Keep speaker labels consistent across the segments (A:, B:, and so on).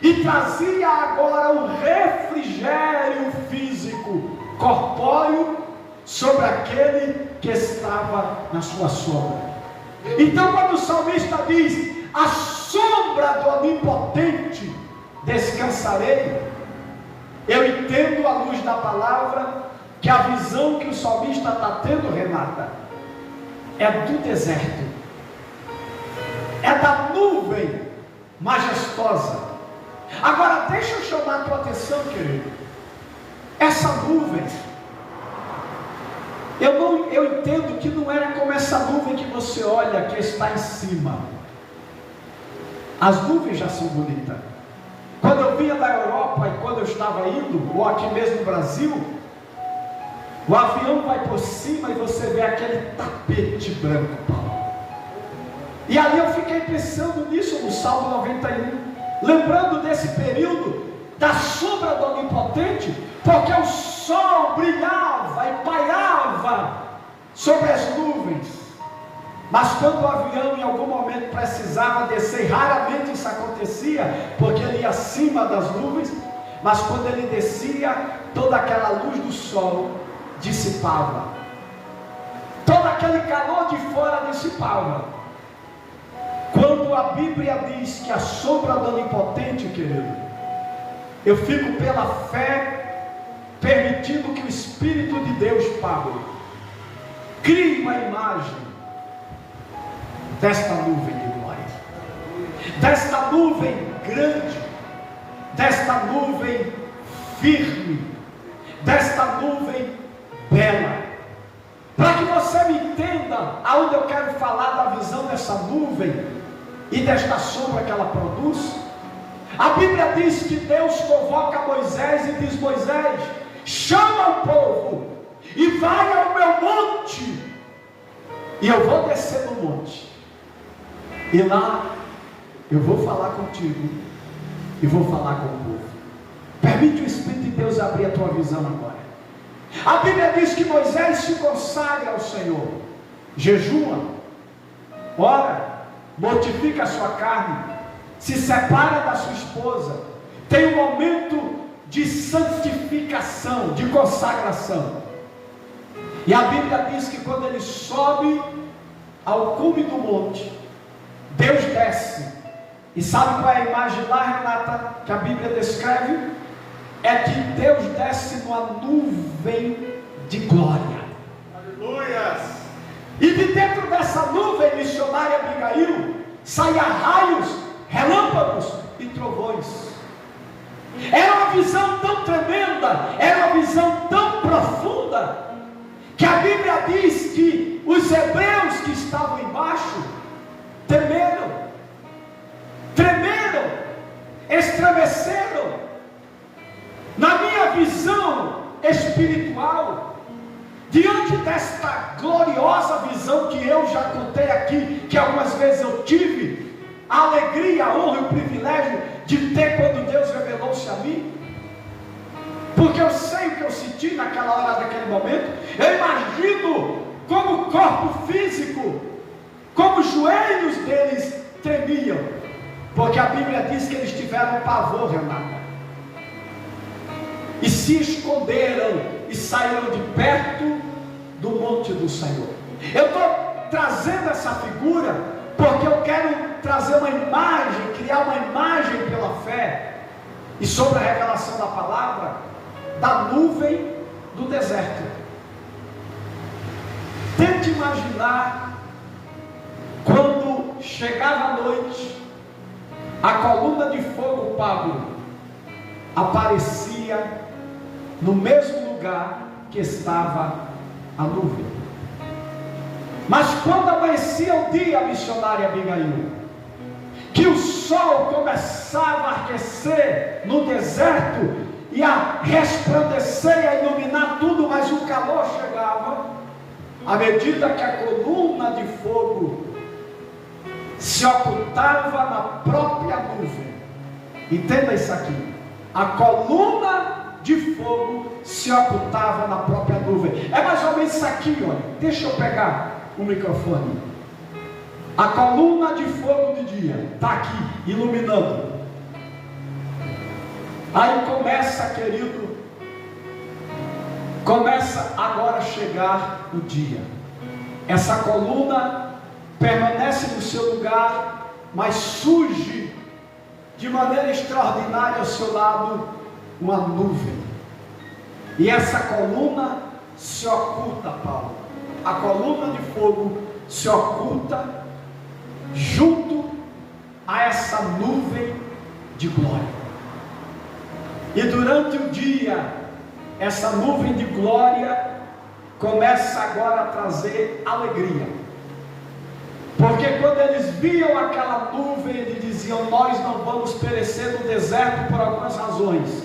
A: e trazia agora o refrigério físico, corpóreo, sobre aquele que estava na sua sombra. Então, quando o salmista diz: à sombra do Onipotente descansarei, eu entendo à luz da palavra que a visão que o salmista está tendo, Renata, é do deserto, é da nuvem majestosa. Agora deixa eu chamar a tua atenção, querido. Essa nuvem, eu entendo que não era como essa nuvem que você olha, que está em cima. As nuvens já são bonitas. Quando eu vinha da Europa e quando eu estava indo, ou aqui mesmo no Brasil, o avião vai por cima e você vê aquele tapete branco, Paulo. E ali eu fiquei pensando nisso no Salmo 91, lembrando desse período da sombra do Onipotente, porque o sol brilhava e pairava sobre as nuvens. Mas quando o avião em algum momento precisava descer, raramente isso acontecia, porque ele ia acima das nuvens, mas quando ele descia, toda aquela luz do sol dissipava, todo aquele calor de fora dissipava. Quando a Bíblia diz que a sombra do Onipotente, querido, eu fico pela fé permitindo que o Espírito de Deus, Pablo, crie uma imagem desta nuvem de glória, desta nuvem grande, desta nuvem firme, desta nuvem bela, para que você me entenda aonde eu quero falar da visão dessa nuvem e desta sombra que ela produz. A Bíblia diz que Deus convoca Moisés e diz: Moisés, chama o povo e vai ao meu monte, e eu vou descer no monte, e lá eu vou falar contigo e vou falar com o povo. Permite o Espírito de Deus abrir a tua visão agora. A Bíblia diz que Moisés se consagra ao Senhor, jejua, ora, mortifica a sua carne, se separa da sua esposa, tem um momento de santificação, de consagração. E a Bíblia diz que quando ele sobe ao cume do monte, Deus desce. E sabe qual é a imagem lá, Renata, que a Bíblia descreve? É que Deus desce numa nuvem de glória.
B: Aleluias!
A: E de dentro dessa nuvem, missionária Abigail, saia raios, relâmpagos e trovões. Era uma visão tão tremenda, era uma visão tão profunda, que a Bíblia diz que os hebreus que estavam embaixo tremeram, estremeceram. Na minha visão espiritual, diante desta gloriosa visão que eu já contei aqui, que algumas vezes eu tive a alegria, a honra e o privilégio de ter quando Deus revelou-se a mim, porque eu sei o que eu senti naquela hora, naquele momento. Eu imagino como o corpo físico, como os joelhos deles tremiam, porque a Bíblia diz que eles tiveram pavor, Renata, e se esconderam e saíram de perto do monte do Senhor. Eu estou trazendo essa figura porque eu quero trazer uma imagem, criar uma imagem pela fé e sobre a revelação da palavra, da nuvem do deserto. Tente imaginar quando chegava a noite, a coluna de fogo, Pablo, aparecia no mesmo lugar que estava a nuvem. Mas quando amanhecia o dia, missionária Abigail, que o sol começava a aquecer no deserto e a resplandecer e a iluminar tudo, mas o calor chegava, à medida que a coluna de fogo se ocultava na própria nuvem. Entenda isso aqui: a coluna de fogo se ocultava na própria nuvem. É mais ou menos isso aqui, olha. Deixa eu pegar o microfone. A coluna de fogo de dia está aqui, iluminando. Aí começa, querido, começa agora a chegar o dia. Essa coluna permanece no seu lugar, mas surge de maneira extraordinária ao seu lado uma nuvem. E essa coluna se oculta, Paulo. A coluna de fogo se oculta junto a essa nuvem de glória. E durante o dia, essa nuvem de glória começa agora a trazer alegria. Porque quando eles viam aquela nuvem, eles diziam: nós não vamos perecer no deserto por algumas razões.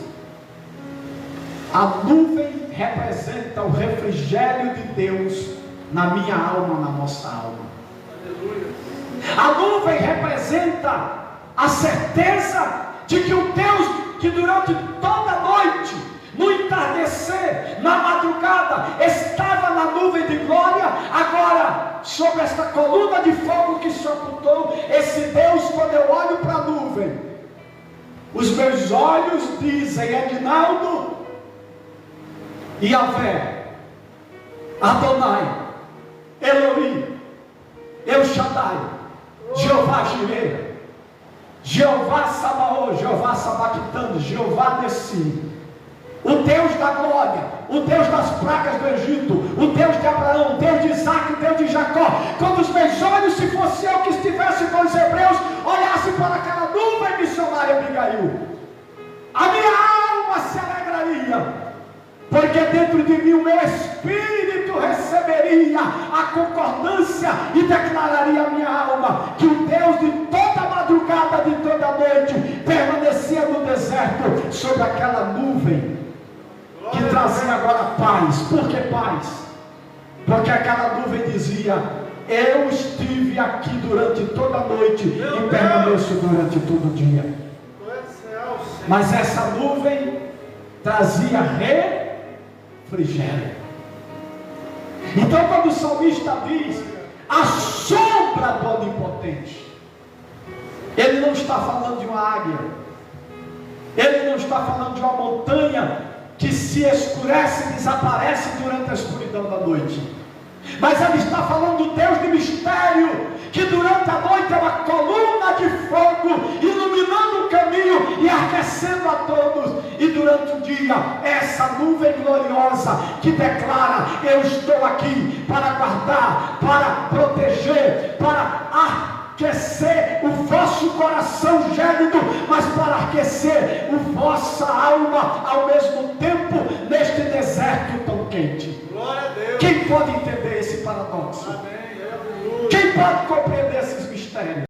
A: A nuvem representa o refrigério de Deus na minha alma, na nossa alma. A nuvem representa a certeza de que o Deus que durante toda a noite, no entardecer, na madrugada, estava na nuvem de glória, agora, sobre esta coluna de fogo que se ocultou, esse Deus, quando eu olho para a nuvem, os meus olhos dizem: Edinaldo, Yahvé, Adonai, Elohim, El Shaddai, Jeová Jireh, Jeová Sabaoth, Jeová Sabaquitano, Jeová Nessim, o Deus da glória, o Deus das pragas do Egito, o Deus de Abraão, o Deus de Isaac, o Deus de Jacó. Quando os meus olhos, se fosse eu que estivesse com os hebreus, olhasse para aquela nuvem missionária Abigail, a minha alma se alegraria, porque dentro de mim o meu espírito receberia a concordância e declararia a minha alma que o Deus de toda a madrugada, de toda a noite, permanecia no deserto sobre aquela nuvem que trazia agora paz. Por que paz? Porque aquela nuvem dizia: eu estive aqui durante toda a noite e permaneço durante todo o dia. Mas essa nuvem trazia refrigério. Então, quando o salmista diz a sombra do Onipotente, ele não está falando de uma águia, ele não está falando de uma montanha que se escurece e desaparece durante a escuridão da noite, mas ele está falando do Deus de mistério, que durante a noite é uma coluna de fogo, iluminando o caminho e aquecendo a todos, e durante o dia, essa nuvem gloriosa, que declara: eu estou aqui para guardar, para proteger, para aquecer o vosso coração gélido, mas para aquecer a vossa alma ao mesmo tempo, neste deserto tão quente.
B: Glória a Deus.
A: Quem pode entender esse paradoxo?
B: Amém.
A: Quem pode compreender esses mistérios?